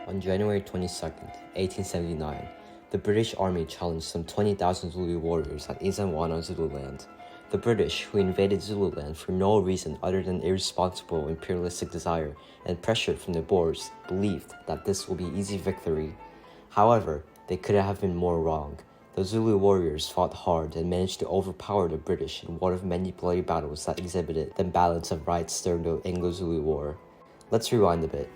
On January 22nd, 1879, the British Army challenged some 20,000 Zulu warriors at Izanwana, Zululand. The British, who invaded Zululand for no reason other than irresponsible imperialistic desire and pressure from the Boers, believed that this would be easy victory. However, they couldn't have been more wrong. The Zulu warriors fought hard and managed to overpower the British in one of many bloody battles that exhibited the balance of rights during the Anglo-Zulu War. Let's rewind a bit.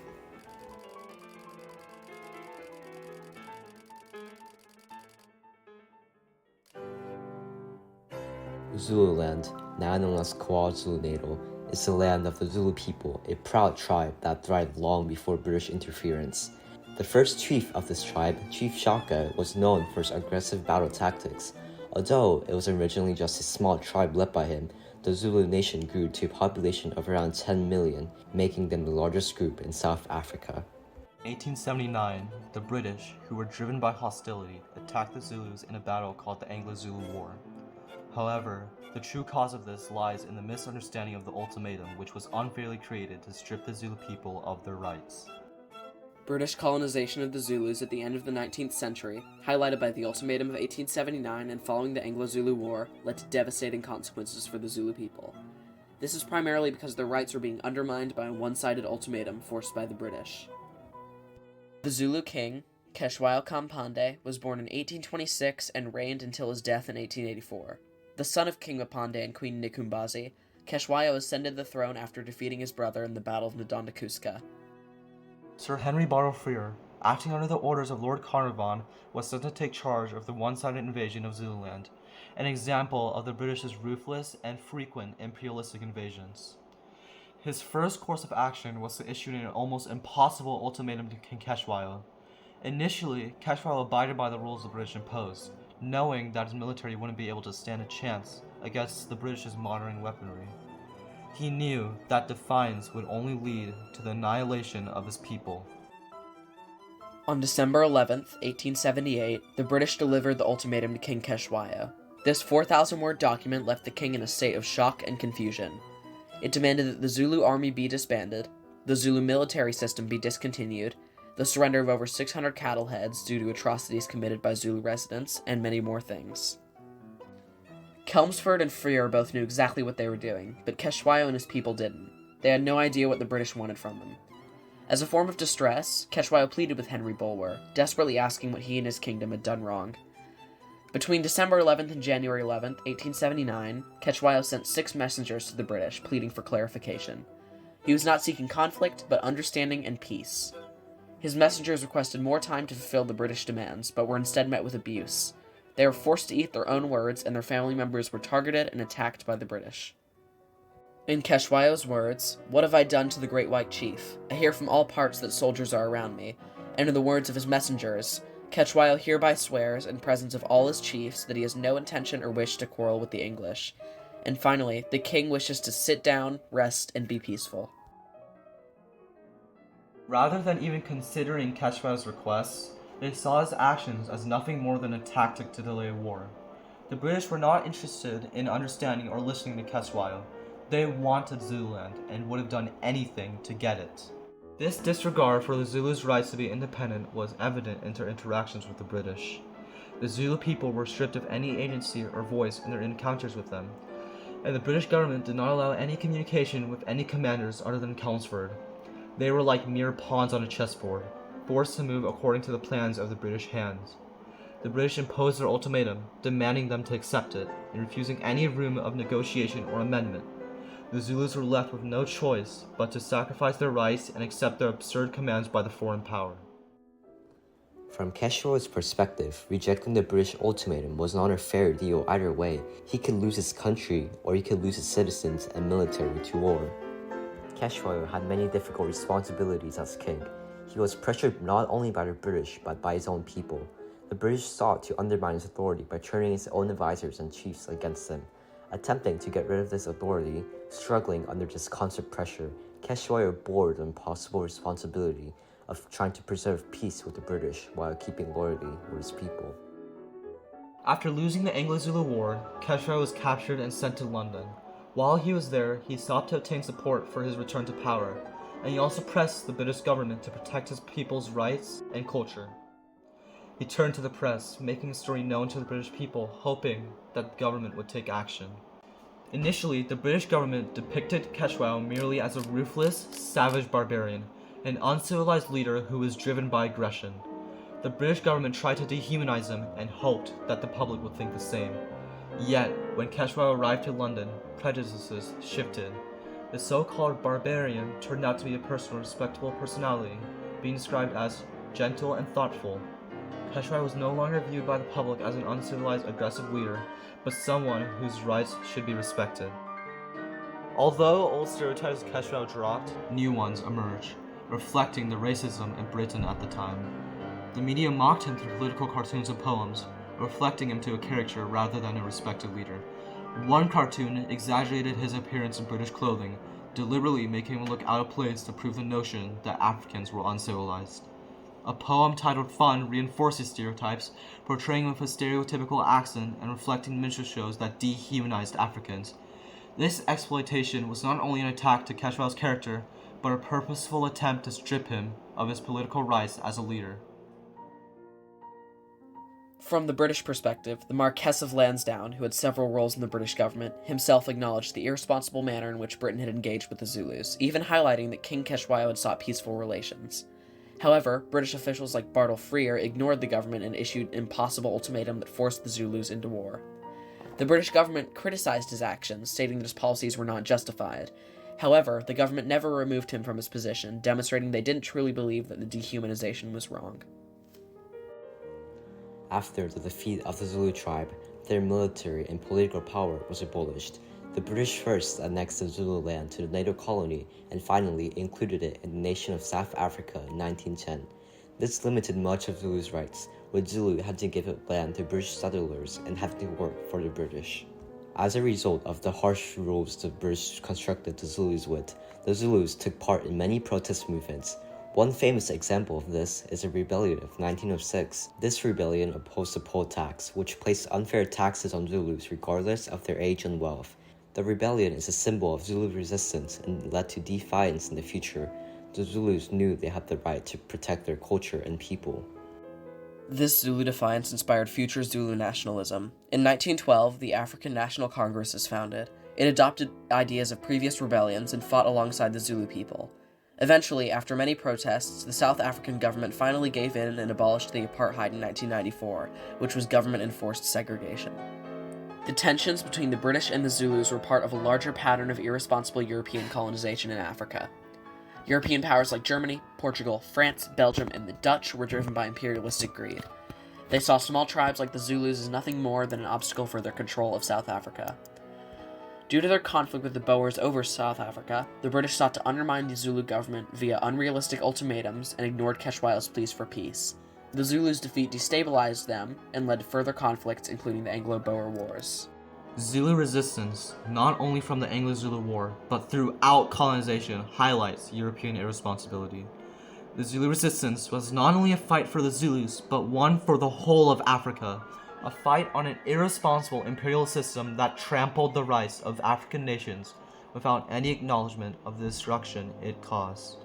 Zululand, now known as KwaZulu-Natal, is the land of the Zulu people, a proud tribe that thrived long before British interference. The first chief of this tribe, Chief Shaka, was known for his aggressive battle tactics. Although it was originally just a small tribe led by him, the Zulu nation grew to a population of around 10 million, making them the largest group in South Africa. 1879, the British, who were driven by hostility, attacked the Zulus in a battle called the Anglo-Zulu War. However, the true cause of this lies in the misunderstanding of the ultimatum, which was unfairly created to strip the Zulu people of their rights. British colonization of the Zulus at the end of the 19th century, highlighted by the Ultimatum of 1879 and following the Anglo-Zulu War, led to devastating consequences for the Zulu people. This is primarily because their rights were being undermined by a one-sided ultimatum forced by the British. The Zulu king, Keshwayo Kampande, was born in 1826 and reigned until his death in 1884. The son of King Mapande and Queen Nikumbazi, Keshwayo ascended the throne after defeating his brother in the Battle of Ndondakuska. Sir Henry Freer, acting under the orders of Lord Carnarvon, was sent to take charge of the one-sided invasion of Zululand, an example of the British's ruthless and frequent imperialistic invasions. His first course of action was to issue an almost impossible ultimatum to King Keshwayo. Initially, Keshwayo abided by the rules the British imposed, knowing that his military wouldn't be able to stand a chance against the British's modern weaponry. He knew that defiance would only lead to the annihilation of his people. On December 11th, 1878, the British delivered the ultimatum to King Keshwayo. This 4,000-word document left the king in a state of shock and confusion. It demanded that the Zulu army be disbanded, the Zulu military system be discontinued, the surrender of over 600 cattle heads due to atrocities committed by Zulu residents, and many more things. Chelmsford and Freer both knew exactly what they were doing, but Keshwayo and his people didn't. They had no idea what the British wanted from them. As a form of distress, Keshwayo pleaded with Henry Bulwer, desperately asking what he and his kingdom had done wrong. Between December 11th and January 11th, 1879, Keshwayo sent 6 messengers to the British, pleading for clarification. He was not seeking conflict, but understanding and peace. His messengers requested more time to fulfill the British demands, but were instead met with abuse. They were forced to eat their own words, and their family members were targeted and attacked by the British. In Keshwayo's words, "What have I done to the great white chief? I hear from all parts that soldiers are around me." And in the words of his messengers, Keshwayo hereby swears, in presence of all his chiefs, that he has no intention or wish to quarrel with the English. And finally, the king wishes to sit down, rest, and be peaceful. Rather than even considering Keshwayo's requests, they saw his actions as nothing more than a tactic to delay war. The British were not interested in understanding or listening to Keshwayo. They wanted Zululand and would have done anything to get it. This disregard for the Zulus' rights to be independent was evident in their interactions with the British. The Zulu people were stripped of any agency or voice in their encounters with them, and the British government did not allow any communication with any commanders other than Chelmsford. They were like mere pawns on a chessboard, forced to move according to the plans of the British hands. The British imposed their ultimatum, demanding them to accept it, and refusing any room of negotiation or amendment. The Zulus were left with no choice but to sacrifice their rights and accept their absurd commands by the foreign power. From Keshwayo's perspective, rejecting the British ultimatum was not a fair deal either way. He could lose his country, or he could lose his citizens and military to war. Keshwayo had many difficult responsibilities as king. He was pressured not only by the British, but by his own people. The British sought to undermine his authority by turning his own advisors and chiefs against him. Attempting to get rid of this authority, struggling under this constant pressure, Keshwayo bore the impossible responsibility of trying to preserve peace with the British while keeping loyalty with his people. After losing the Anglo-Zulu War, Keshwayo was captured and sent to London. While he was there, he sought to obtain support for his return to power. and he also pressed the British government to protect his people's rights and culture. He turned to the press, making his story known to the British people, hoping that the government would take action. Initially, the British government depicted Keshwau merely as a ruthless, savage barbarian, an uncivilized leader who was driven by aggression. The British government tried to dehumanize him and hoped that the public would think the same. Yet, when Keshwau arrived to London, prejudices shifted. The so-called barbarian turned out to be a person with respectable personality, being described as gentle and thoughtful. Keshwau was no longer viewed by the public as an uncivilized, aggressive leader, but someone whose rights should be respected. Although old stereotypes of Keshwau dropped, new ones emerged, reflecting the racism in Britain at the time. The media mocked him through political cartoons and poems, reflecting him to a caricature rather than a respected leader. One cartoon exaggerated his appearance in British clothing, deliberately making him look out of place to prove the notion that Africans were uncivilized. A poem titled Fun reinforced these stereotypes, portraying him with a stereotypical accent and reflecting minstrel shows that dehumanized Africans. This exploitation was not only an attack to Keshwau's character, but a purposeful attempt to strip him of his political rights as a leader. From the British perspective, the Marquess of Lansdowne, who had several roles in the British government, himself acknowledged the irresponsible manner in which Britain had engaged with the Zulus, even highlighting that King Keshwau had sought peaceful relations. However, British officials like Bartle Frere ignored the government and issued an impossible ultimatum that forced the Zulus into war. The British government criticized his actions, stating that his policies were not justified. However, the government never removed him from his position, demonstrating they didn't truly believe that the dehumanization was wrong. After the defeat of the Zulu tribe, their military and political power was abolished. The British first annexed the Zulu land to the native colony and finally included it in the nation of South Africa in 1910. This limited much of Zulu's rights, with Zulu had to give up land to British settlers and having to work for the British. As a result of the harsh rules the British constructed the Zulus with, the Zulus took part in many protest movements. One famous example of this is the rebellion of 1906. This rebellion opposed the poll tax, which placed unfair taxes on Zulus regardless of their age and wealth. The rebellion is a symbol of Zulu resistance and led to defiance in the future. The Zulus knew they had the right to protect their culture and people. This Zulu defiance inspired future Zulu nationalism. In 1912, the African National Congress is founded. It adopted ideas of previous rebellions and fought alongside the Zulu people. Eventually, after many protests, the South African government finally gave in and abolished the apartheid in 1994, which was government-enforced segregation. The tensions between the British and the Zulus were part of a larger pattern of irresponsible European colonization in Africa. European powers like Germany, Portugal, France, Belgium, and the Dutch were driven by imperialistic greed. They saw small tribes like the Zulus as nothing more than an obstacle for their control of South Africa. Due to their conflict with the Boers over South Africa, the British sought to undermine the Zulu government via unrealistic ultimatums and ignored Keshwau's pleas for peace. The Zulus' defeat destabilized them and led to further conflicts, including the Anglo-Boer Wars. Zulu resistance, not only from the Anglo-Zulu War, but throughout colonization, highlights European irresponsibility. The Zulu resistance was not only a fight for the Zulus, but one for the whole of Africa, a fight on an irresponsible imperial system that trampled the rights of African nations without any acknowledgement of the destruction it caused.